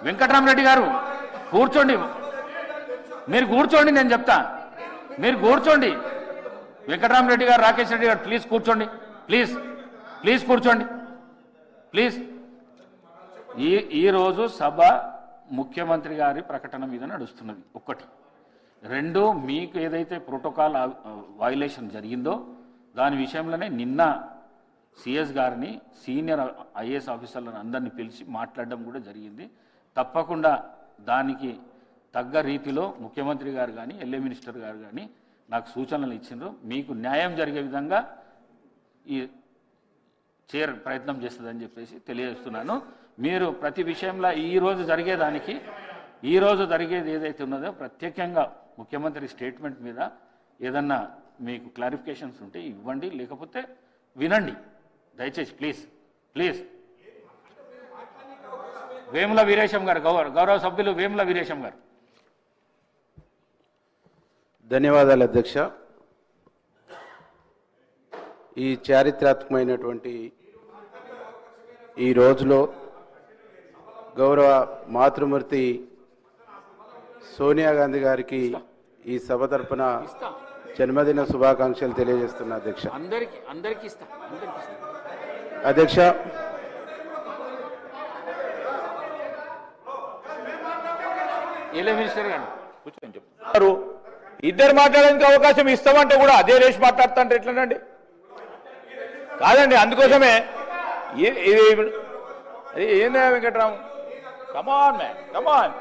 వెంకటరామరెడ్డి గారు కూర్చోండి, మీరు కూర్చోండి, నేను చెప్తా, మీరు కూర్చోండి. వెంకటరామరెడ్డి గారు, రాకేష్ రెడ్డి గారు ప్లీజ్ కూర్చోండి, ప్లీజ్ ప్లీజ్ కూర్చోండి ప్లీజ్. ఈరోజు సభ ముఖ్యమంత్రి గారి ప్రకటన మీద నడుస్తున్నది ఒకటి. రెండు, మీకు ఏదైతే ప్రోటోకాల్ వయలేషన్ జరిగిందో దాని విషయంలోనే నిన్న సిఎస్ గారిని, సీనియర్ ఐఏఎస్ ఆఫీసర్లను అందరినీ పిలిచి మాట్లాడడం కూడా జరిగింది. తప్పకుండా దానికి తగ్గ రీతిలో ముఖ్యమంత్రి గారు కానీ ఎల్ఏ మినిస్టర్ గారు కానీ నాకు సూచనలు ఇచ్చిండ్రు. మీకు న్యాయం జరిగే విధంగా ఈ చైర్ ప్రయత్నం చేస్తుందని చెప్పేసి తెలియజేస్తున్నాను. మీరు ప్రతి విషయంలో ఈరోజు జరిగేది ఏదైతే ఉన్నదో ప్రత్యేకంగా ముఖ్యమంత్రి స్టేట్మెంట్ మీద ఏదన్నా మీకు క్లారిఫికేషన్స్ ఉంటే ఇవ్వండి, లేకపోతే వినండి దయచేసి ప్లీజ్ ప్లీజ్. వేముల వీరేశం గారు, గౌరవ సభ్యులు వేముల వీరేశం గారు. ధన్యవాదాలు అధ్యక్ష. ఈ చారిత్రాత్మకమైనటువంటి ఈ రోజులో గౌరవ మాతృమూర్తి సోనియా గాంధీ గారికి ఈ సభ తరపున జన్మదిన శుభాకాంక్షలు తెలియజేస్తున్నా అధ్యక్ష. అధ్యక్ష, ఇద్దరు మాట్లాడడానికి అవకాశం ఇస్తామంటే కూడా అదే రేసి మాట్లాడుతుంటే ఎట్లనండి? కాదండి, అందుకోసమే ఏందా వెంకట్రామ్, కమాన్ మ్యాన్, కమాన్.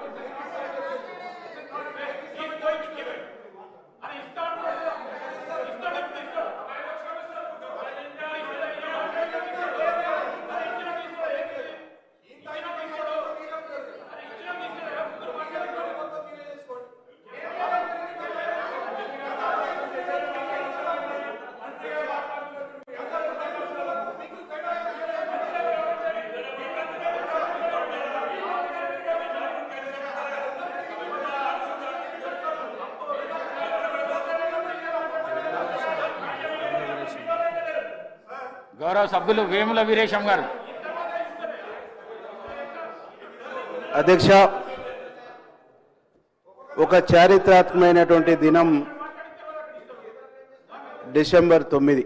గౌరవ సభ్యులు వేముల వీరేశం గారు. అధ్యక్ష, ఒక చారిత్రాత్మకమైనటువంటి దినం డిసెంబర్ 9.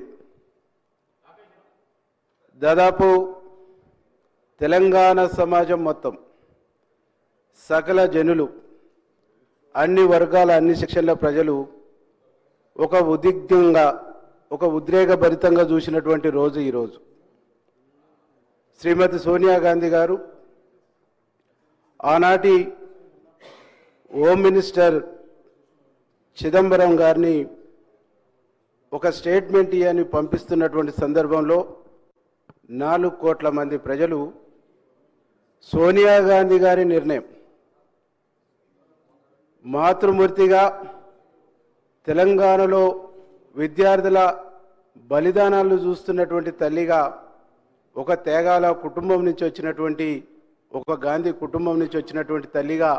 దాదాపు తెలంగాణ సమాజం మొత్తం, సకల జనులు, అన్ని వర్గాల, అన్ని సెక్షన్ల ప్రజలు ఒక ఉద్విగ్నంగా, ఒక ఉద్రేకభరితంగా చూసినటువంటి రోజు ఈరోజు. శ్రీమతి సోనియా గాంధీ గారు ఆనాటి హోమ్ మినిస్టర్ చిదంబరం గారిని ఒక స్టేట్మెంట్ ఇయ్యని పంపిస్తున్నటువంటి సందర్భంలో 4 కోట్ల మంది ప్రజలు సోనియా గాంధీ గారి నిర్ణయం, మాతృమూర్తిగా తెలంగాణలో విద్యార్థుల బలిదానాలు చూస్తున్నటువంటి తల్లిగా, ఒక త్యాగాల కుటుంబం నుంచి వచ్చినటువంటి, ఒక గాంధీ కుటుంబం నుంచి వచ్చినటువంటి తల్లిగా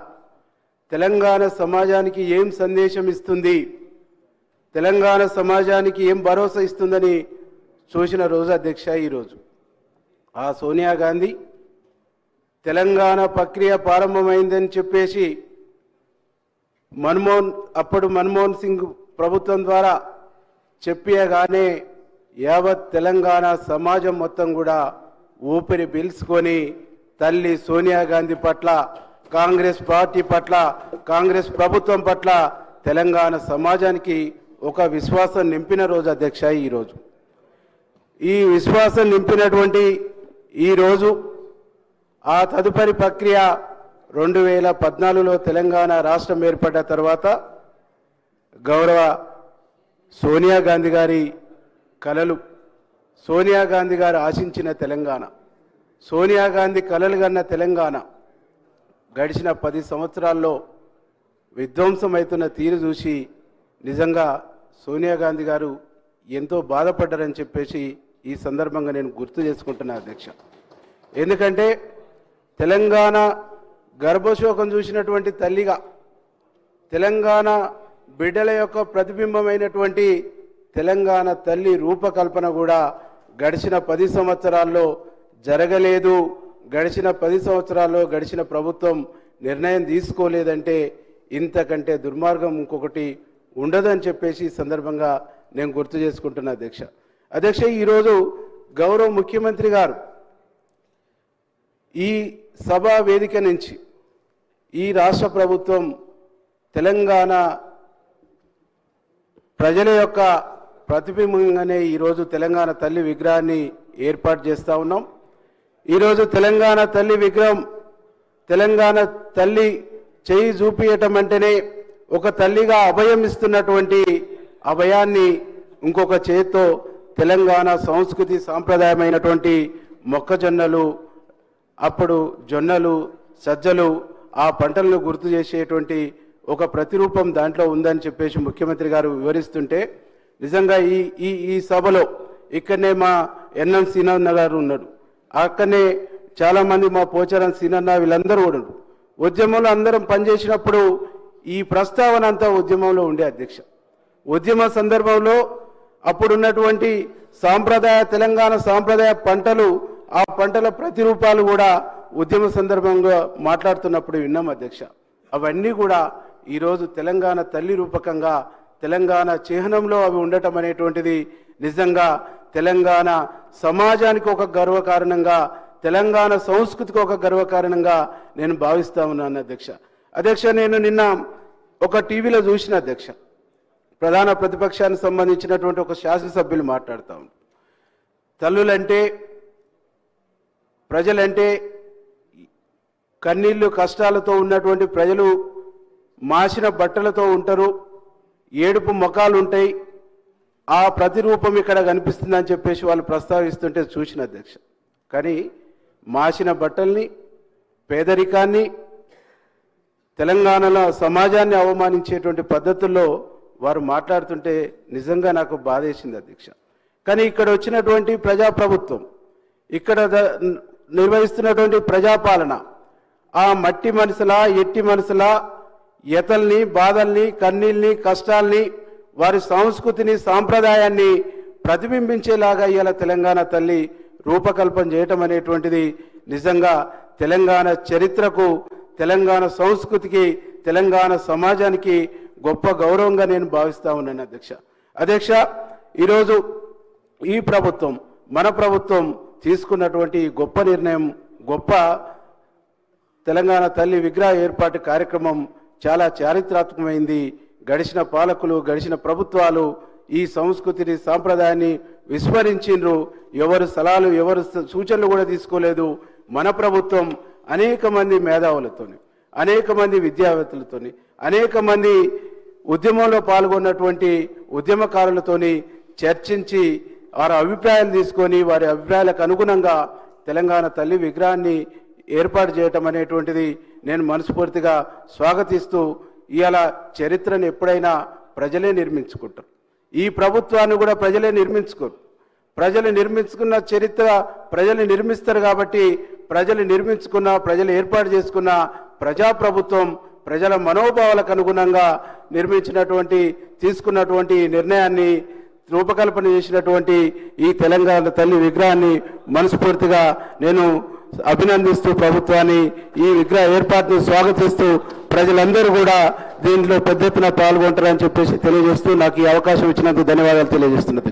తెలంగాణ సమాజానికి ఏం సందేశం ఇస్తుంది, తెలంగాణ సమాజానికి ఏం భరోసా ఇస్తుందని చూసిన రోజు అధ్యక్ష ఈరోజు. ఆ సోనియా గాంధీ తెలంగాణ ప్రక్రియ ప్రారంభమైందని చెప్పేసి అప్పుడు మన్మోహన్ సింగ్ ప్రభుత్వం ద్వారా చెప్పగానే యావత్ తెలంగాణ సమాజం మొత్తం కూడా ఊపిరి పీల్చుకొని తల్లి సోనియా గాంధీ పట్ల, కాంగ్రెస్ పార్టీ పట్ల, కాంగ్రెస్ ప్రభుత్వం పట్ల తెలంగాణ సమాజానికి ఒక విశ్వాసం నింపిన రోజు అధ్యక్ష ఈరోజు. ఈ విశ్వాసం నింపినటువంటి ఈరోజు ఆ తదుపరి ప్రక్రియ 2014లో తెలంగాణ రాష్ట్రం ఏర్పడ్డ తర్వాత గౌరవ సోనియా గాంధీ గారి కలలు, సోనియా గాంధీ గారు ఆశించిన తెలంగాణ, సోనియా గాంధీ కలలు కన్న తెలంగాణ గడిచిన 10 సంవత్సరాల్లో విధ్వంసమవుతున్న తీరు చూసి నిజంగా సోనియా గాంధీ గారు ఎంతో బాధపడ్డారని చెప్పేసి ఈ సందర్భంగా నేను గుర్తు చేసుకుంటున్నా అధ్యక్ష. ఎందుకంటే తెలంగాణ గర్భశోకం చూసినటువంటి తల్లిగా, తెలంగాణ బిడ్డల యొక్క ప్రతిబింబమైనటువంటి తెలంగాణ తల్లి రూపకల్పన కూడా గడిచిన 10 సంవత్సరాల్లో జరగలేదు. గడిచిన 10 సంవత్సరాల్లో గడిచిన ప్రభుత్వం నిర్ణయం తీసుకోలేదంటే ఇంతకంటే దుర్మార్గం ఇంకొకటి ఉండదని చెప్పేసి ఈ సందర్భంగా నేను గుర్తు చేసుకుంటున్నా అధ్యక్ష ఈరోజు గౌరవ ముఖ్యమంత్రి గారు ఈ సభా వేదిక నుంచి ఈ రాష్ట్ర ప్రభుత్వం తెలంగాణ ప్రజల యొక్క ప్రతిబింబంగానే ఈరోజు తెలంగాణ తల్లి విగ్రహాన్ని ఏర్పాటు చేస్తూ ఉన్నాం. ఈరోజు తెలంగాణ తల్లి విగ్రహం తెలంగాణ తల్లి చేయి చూపియటం అంటేనే ఒక తల్లిగా అభయం ఇస్తున్నటువంటి అభయాన్ని ఇంకొక చేత్తో తెలంగాణ సంస్కృతి సాంప్రదాయమైనటువంటి మొక్కజొన్నలు అప్పుడు జొన్నలు సజ్జలు ఆ పంటలను గుర్తు చేసేటువంటి ఒక ప్రతిరూపం దాంట్లో ఉందని చెప్పేసి ముఖ్యమంత్రి గారు వివరిస్తుంటే నిజంగా ఈ సభలో ఇక్కడనే మా ఎన్ఎం సీనన్న గారు ఉన్నాడు, అక్కడనే చాలామంది మా పోచారం సీనన్న వీళ్ళందరూ కూడా ఉద్యమంలో అందరం పనిచేసినప్పుడు ఈ ప్రస్తావన అంతా ఉద్యమంలో ఉండే అధ్యక్ష. ఉద్యమ సందర్భంలో అప్పుడున్నటువంటి తెలంగాణ సాంప్రదాయ పంటలు ఆ పంటల ప్రతిరూపాలు కూడా ఉద్యమ సందర్భంగా మాట్లాడుతున్నప్పుడు విన్నాం అధ్యక్ష. అవన్నీ కూడా ఈరోజు తెలంగాణ తల్లి రూపకంగా తెలంగాణ చిహ్నంలో అవి ఉండటం అనేటువంటిది నిజంగా తెలంగాణ సమాజానికి ఒక గర్వకారణంగా తెలంగాణ సంస్కృతికి ఒక గర్వకారణంగా నేను భావిస్తా ఉన్నాను అధ్యక్ష. నేను నిన్న ఒక టీవీలో చూసిన అధ్యక్ష, ప్రధాన ప్రతిపక్షానికి సంబంధించినటువంటి ఒక శాసనసభ్యులు మాట్లాడుతూ ఉన్నారు. తల్లులంటే ప్రజలంటే కన్నీళ్లు కష్టాలతో ఉన్నటువంటి ప్రజలు మాసిన బట్టలతో ఉంటారు, ఏడుపు ముఖాలు ఉంటాయి, ఆ ప్రతిరూపం ఇక్కడ కనిపిస్తుందని చెప్పేసి వాళ్ళు ప్రస్తావిస్తుంటే చూసిన అధ్యక్ష. కానీ మాసిన బట్టల్ని పేదరికాన్ని తెలంగాణలో సమాజాన్ని అవమానించేటువంటి పద్ధతుల్లో వారు మాట్లాడుతుంటే నిజంగా నాకు బాధేసింది అధ్యక్ష. కానీ ఇక్కడ వచ్చినటువంటి ప్రజాప్రభుత్వం ఇక్కడ నిర్వహిస్తున్నటువంటి ప్రజాపాలన ఆ మట్టి మనసులా ఎట్టి మనసులా ఎతల్ని బాధల్ని కన్నీల్ని కష్టాల్ని వారి సంస్కృతిని సాంప్రదాయాన్ని ప్రతిబింబించేలాగా ఇవాళ తెలంగాణ తల్లి రూపకల్పన చేయటం అనేటువంటిది నిజంగా తెలంగాణ చరిత్రకు తెలంగాణ సంస్కృతికి తెలంగాణ సమాజానికి గొప్ప గౌరవంగా నేను భావిస్తా ఉన్నాను అధ్యక్ష. ఈరోజు ఈ ప్రభుత్వం మన ప్రభుత్వం తీసుకున్నటువంటి గొప్ప నిర్ణయం గొప్ప తెలంగాణ తల్లి విగ్రహ ఏర్పాటు కార్యక్రమం చాలా చారిత్రాత్మకమైంది. గడిచిన పాలకులు గడిచిన ప్రభుత్వాలు ఈ సంస్కృతిని సాంప్రదాయాన్ని విస్మరించిండ్రు, ఎవరు సలహాలు ఎవరు సూచనలు కూడా తీసుకోలేదు. మన ప్రభుత్వం అనేక మంది మేధావులతోని అనేక మంది విద్యావేత్తలతోని అనేక మంది ఉద్యమంలో పాల్గొన్నటువంటి ఉద్యమకారులతోని చర్చించి వారి అభిప్రాయాలు తీసుకొని వారి అభిప్రాయాలకు అనుగుణంగా తెలంగాణ తల్లి విగ్రహాన్ని ఏర్పాటు చేయటం అనేటువంటిది నేను మనస్ఫూర్తిగా స్వాగతిస్తూ ఇవాళ చరిత్రను ఎప్పుడైనా ప్రజలే నిర్మించుకుంటారు, ఈ ప్రభుత్వాన్ని కూడా ప్రజలే నిర్మించుకోరు. ప్రజలు నిర్మించుకున్న చరిత్ర ప్రజలు నిర్మిస్తారు కాబట్టి ప్రజలు నిర్మించుకున్న ప్రజలు ఏర్పాటు చేసుకున్న ప్రజాప్రభుత్వం ప్రజల మనోభావాలకు అనుగుణంగా తీసుకున్నటువంటి నిర్ణయాన్ని రూపకల్పన చేసినటువంటి ఈ తెలంగాణ తల్లి విగ్రహాన్ని మనస్ఫూర్తిగా నేను అభినందిస్తూ ప్రభుత్వాన్ని ఈ విగ్రహ ఏర్పాటును స్వాగతిస్తూ ప్రజలందరూ కూడా దీంట్లో పెద్ద ఎత్తున పాల్గొంటారని చెప్పేసి తెలియజేస్తూ నాకు ఈ అవకాశం ఇచ్చినందుకు ధన్యవాదాలు తెలియజేస్తున్నా.